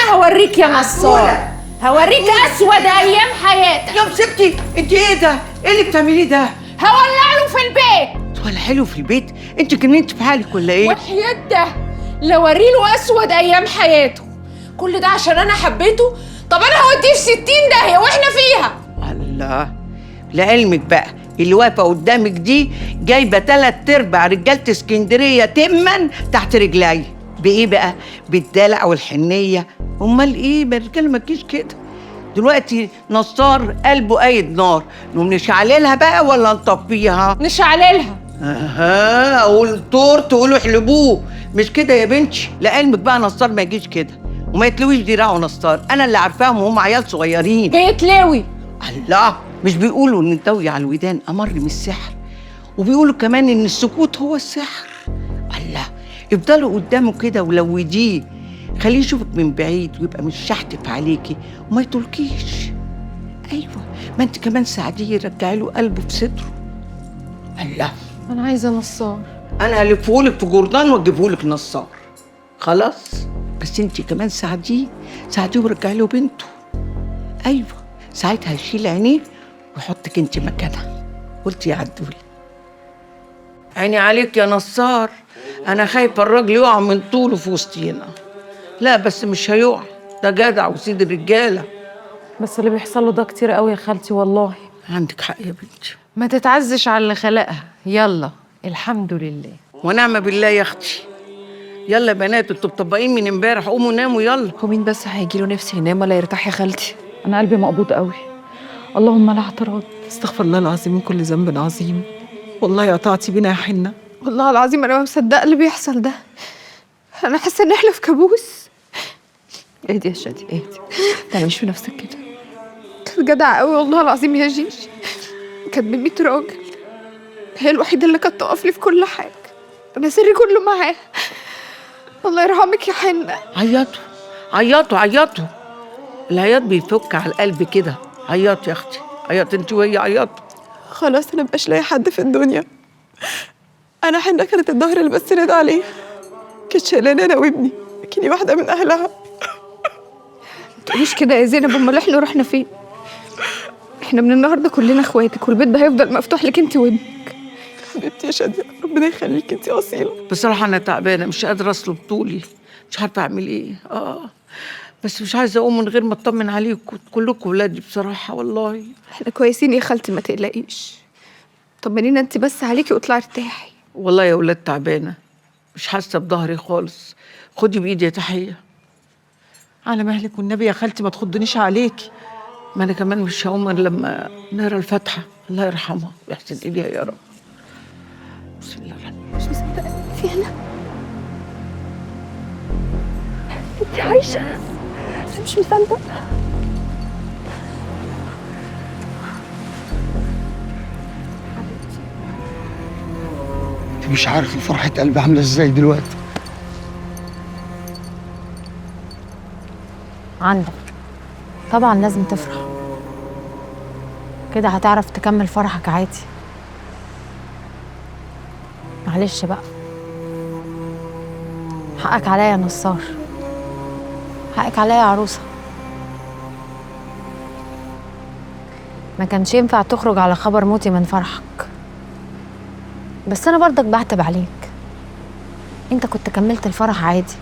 انا هوريك يا نصار، هوريك اسود ايام حياتك. يا مسبتي انت ايه ده؟ ايه اللي بتعمليه ده؟ هولع له في البيت. ولا حلو في البيت؟ انت جننت في حالك ولا ايه؟ وحياة ده لوري له اسود ايام حياته، كل ده عشان انا حبيته؟ طب انا هوديه في 60 داهيه واحنا فيها. الله، لعلمك بقى اللي واقفه قدامك دي جايبه 3/4 رجاله اسكندريه تما تحت رجلي. بايه بقى؟ بالدلع والحنيه. امال ايه؟ ما الرجاله ما تجيش كده. دلوقتي نصار قلبه قايد نار، نقوم نشعللها بقى ولا نطفيها؟ نشعللها. اها، اقول طور تقولوا احلبوه، مش كده يا بنتي؟ لعلمك بقى نصار ما يجيش كده، وما يتلويش دراعه نصار، انا اللي عارفاهم وهم عيال صغيرين. بيتلاوي. الله، مش بيقولوا ان الدوي على الودان امر من السحر؟ وبيقولوا كمان ان السكوت هو السحر. الله، افضلوا قدامه كده ولوديه، خليه يشوفك من بعيد ويبقى مش شحتف عليكي وما يطولكيش. ايوه، ما انت كمان ساعديه، رجعي له قلبه في صدره. الله، انا عايزه نصار. انا هلفهولك في جردان واجيبهولك نصار، خلاص؟ بس انت كمان ساعديه ورجعي له بنته. ايوه، ساعتها هيشيل عينيه ويحطك انت مكانها. قلت يا عدولي؟ عيني عليك يا نصار، انا خايفه الراجل يقع من طوله في وسطينا. لا بس مش هيقع، ده جدع وسيد الرجاله. بس اللي بيحصل له ده كتير قوي يا خالتي والله. عندك حق يا بنتي. ما تتعزش على اللي خلقها. يلا الحمد لله ونعم بالله يا اختي. يلا يا بنات، انتوا مطبقين من امبارح، قوموا ناموا يلا. هو مين بس هيجي له نفس ينام ولا يرتاح يا خالتي؟ انا قلبي مقبوض قوي. اللهم لا اعتراض. استغفر الله العظيم من كل ذنب عظيم. والله قطعتي بينا يا حنة. والله العظيم انا ما مصدقه اللي بيحصل ده. انا حاسه ان احنا في كابوس. اهدي يا شادي اهدي، ما تعمليش في نفسك كده. كانت جدعه قوي والله العظيم يا جيش. كانت ب100 راجل، هي الوحيده اللي كانت تقف لي في كل حاجه. انا سري كله معاها. الله يرحمك يا حنة. عيطوا عيطوا عيطوا، العياط بيفك على القلب كده. عيطوا يا اختي، عيط انت وهي عيطوا. خلاص انا مبقاش لاقي حد في الدنيا. انا حنة كانت الظهر اللي بستند عليه، كانت شايلاني انا وابني لكني واحده من اهلها. متقوليش كده يا زينب، امال احنا رحنا فين؟ احنا من النهارده كلنا اخواتك، والبيت ده هيفضل مفتوح لك انت وابنك. حبيبتي يا شاديه، ربنا يخليك، انت اصيله. بصراحه انا تعبانه، مش قادره اصلب طولي، مش عارفه اعمل ايه. بس مش عايزه اقوم من غير ما اطمن عليكم، كلكم ولادي بصراحه والله. احنا كويسين يا خالتي، ما تقلقيش. طمنينا انت بس عليكي واطلعي ارتاحي. والله يا ولاد تعبانه، مش حاسه بظهري خالص. خدي بايدي يا تحيه. على مهلك والنبي يا خالتي، ما تخضنيش عليكي. ما انا كمان مش هقوم غير لما نقرا الفاتحه، الله يرحمها ويحسن اليها يا رب. بسم الله الرحمن الرحيم. مش مصدقه انت هنا. انت عايشه؟ انا مش مصدقه. انت مش عارفه فرحه قلبي عامله ازاي دلوقتي. عندك طبعا لازم تفرح كده، هتعرف تكمل فرحك عادي. معلش بقى، حقك عليا يا نصار، حقك عليا يا عروسه. ما كانش ينفع تخرج على خبر موتي من فرحك، بس انا برضك بعتب عليك. انت كنت كملت الفرح عادي،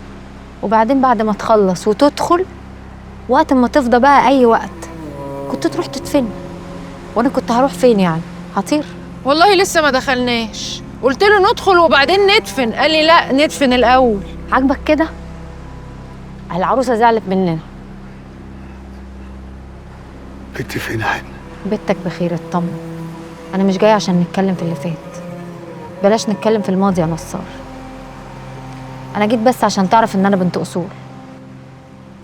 وبعدين بعد ما تخلص وتدخل وقت ما تفضى بقى اي وقت كنت تروح تدفن، وانا كنت هروح فين يعني؟ هطير؟ والله لسه ما دخلناش، قلت له ندخل وبعدين ندفن، قال لي لا ندفن الاول. عاجبك كده؟ العروسه زعلت مننا. بنتي فين يا حنة؟ بنتك بخير، اطمن. انا مش جايه عشان نتكلم في اللي فات، بلاش نتكلم في الماضي يا نصار. انا جيت بس عشان تعرف ان انا بنت اصول.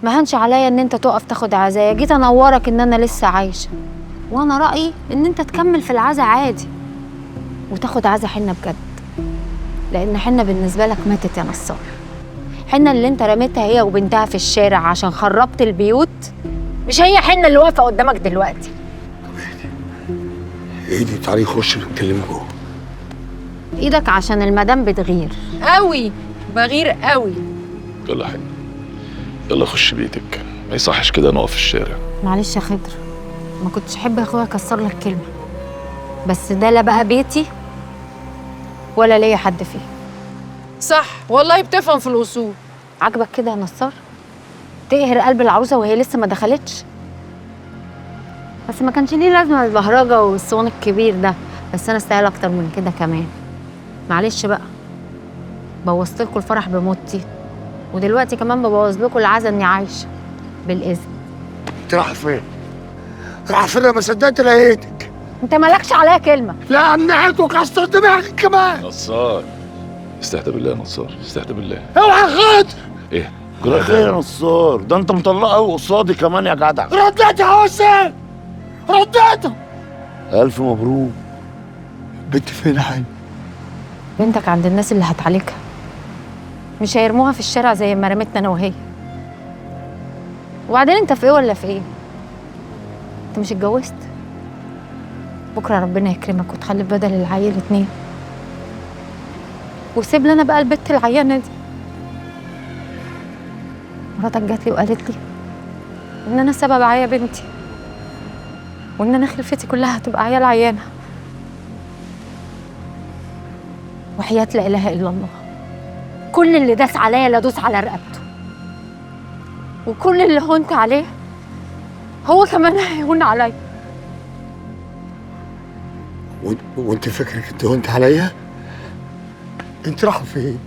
ما هنش عليا ان انت تقف تاخد عزايا، جيت انورك ان انا لسه عايشه، وانا رايي ان انت تكمل في العزا عادي وتاخد عزا حنة بجد، لان حنة بالنسبه لك ماتت يا نصار. حنة اللي انت رميتها هي وبنتها في الشارع عشان خربت البيوت مش هي حنة اللي واقفه قدامك دلوقتي. ايدي، تعالي نخش نتكلم جوه. ايدك عشان المدام بتغير قوي، بغير قوي. يلا يا حنة، يلا خش بيتك، ما يصحش كده نقف في الشارع. معلش يا خضر، ما كنتش احب يا اخويا اكسر لك كلمه، بس ده لا بقى بيتي ولا ليا حد فيه. صح والله بتفهم في الاصول. عاجبك كده يا نصار؟ تقهر قلب العروسه وهي لسه ما دخلتش؟ بس ما كانش ليه لازمه البهرجه والصوان الكبير ده، بس انا استاهل اكتر من كده كمان. معلش بقى، بوظت لكم الفرح بموتي، ودلوقتي كمان ببوظ لكم العزا اني عايشه بالاذن. انت رايحه فين؟ رايحه فين؟ ما صدقت لقيتك. انت مالكش عليا كلمه. لا امنعك وكسر دماغك كمان. نصار، استهدى بالله يا نصار، استهدى بالله. اوعى خد. ايه؟ كده خير يا نصار، ده انت مطلقه قوي قصادي كمان يا جدع. رديتها يا حسين، رديتها. الف مبروك. بنت فين يا حاج؟ بنتك عند الناس اللي هتعالجها، مش هيرموها في الشارع زي ما رمتنا انا وهي. وبعدين انت في ايه ولا في ايه؟ انت مش اتجوزت؟ بكره ربنا يكرمك وتخلف بدل العيل 2، وسيب لنا بقى البت العيانه دي. مراتك جات لي وقالت لي ان انا سبب عيا بنتي، وان انا خلفتي كلها هتبقى عيال عيانه. وحياة لا اله الا الله، كل اللي داس عليا لا دوس على رقبته، وكل اللي هونت عليه هو كمان هيهون عليا. وانت فكرك انت هونت عليا؟ انت رايحه فين؟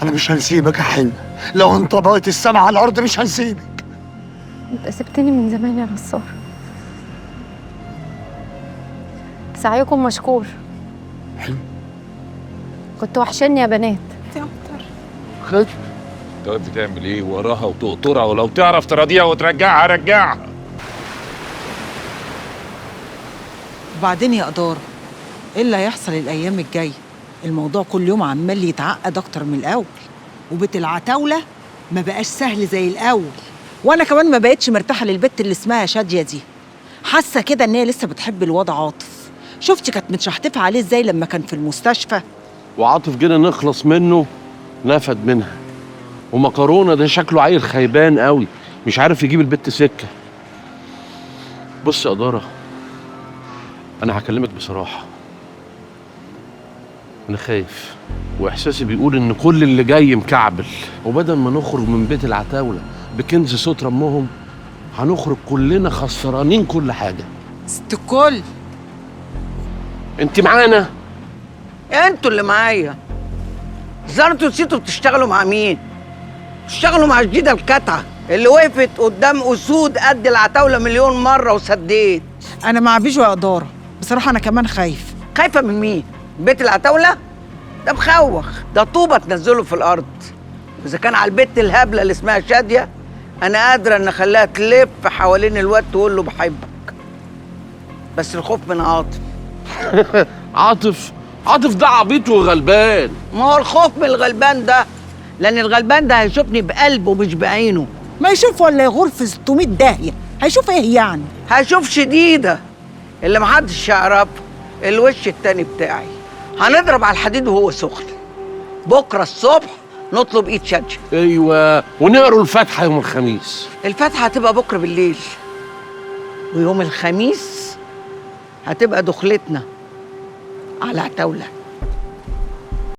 انا مش هنسيبك يا حنة، لو انطبقت السما على الارض مش هنسيبك. انت سبتني من زمان يا نصار، سعيكم مشكور. حلو. كنت وحشني يا بنات. خد. انت بتعمل ايه وراها وتقطرها، ولو تعرف تراضيها وترجعها رجعها. وبعدين يا إدارة، إيه اللي هيحصل الأيام الجاية؟ الموضوع كل يوم عمال يتعقد أكتر من الأول، وبيت العتاولة ما بقاش سهل زي الأول، وأنا كمان ما بقتش مرتاحة للبت اللي اسمها شادية دي. حاسة كده إن هي لسه بتحب الواد عاطف. شفتي كانت متشحتفة عليه إزاي لما كان في المستشفى؟ وعاطف جينا نخلص منه نفد منها. ومكرونه ده شكله عيل خيبان قوي، مش عارف يجيب البت سكه. بص يا إدارة، أنا هكلمك بصراحة، أنا خايف، وإحساسي بيقول إن كل اللي جاي مكعبل، وبدل ما نخرج من بيت العتاولة بكنز ستر أمهم، هنخرج كلنا خسرانين كل حاجة. ست الكل، أنت معانا؟ انتوا اللي معايا. انتوا نسيتوا بتشتغلوا مع مين؟ بتشتغلوا مع الجديدة الكتعة اللي وقفت قدام أسود قد العتاولة مليون مرة وسديت. أنا مع بيجو يا إدارة، بصراحة أنا كمان خايف. خايفة من مين؟ بيت العتاولة؟ ده مخوخ، ده طوبة تنزله في الأرض. وإذا كان على البت الهبلة اللي اسمها شادية، أنا قادرة إن أخليها تلف حوالين الواد تقول له بحبك. بس الخوف من عاطف. عاطف ده عبيط وغلبان. ما هو الخوف من الغلبان ده، لأن الغلبان ده هيشوفني بقلبه مش بعينه. ما يشوف ولا يغور في 600 داهية، هيشوف إيه يعني؟ هشوف شديدة اللي محدش يعرفه، الوش التاني بتاعي. هنضرب على الحديد وهو سخن. بكرة الصبح نطلب ايد شادية. ايوه، ونقروا الفاتحة يوم الخميس. الفاتحة هتبقى بكرة بالليل، ويوم الخميس هتبقى دخلتنا على عتاولة.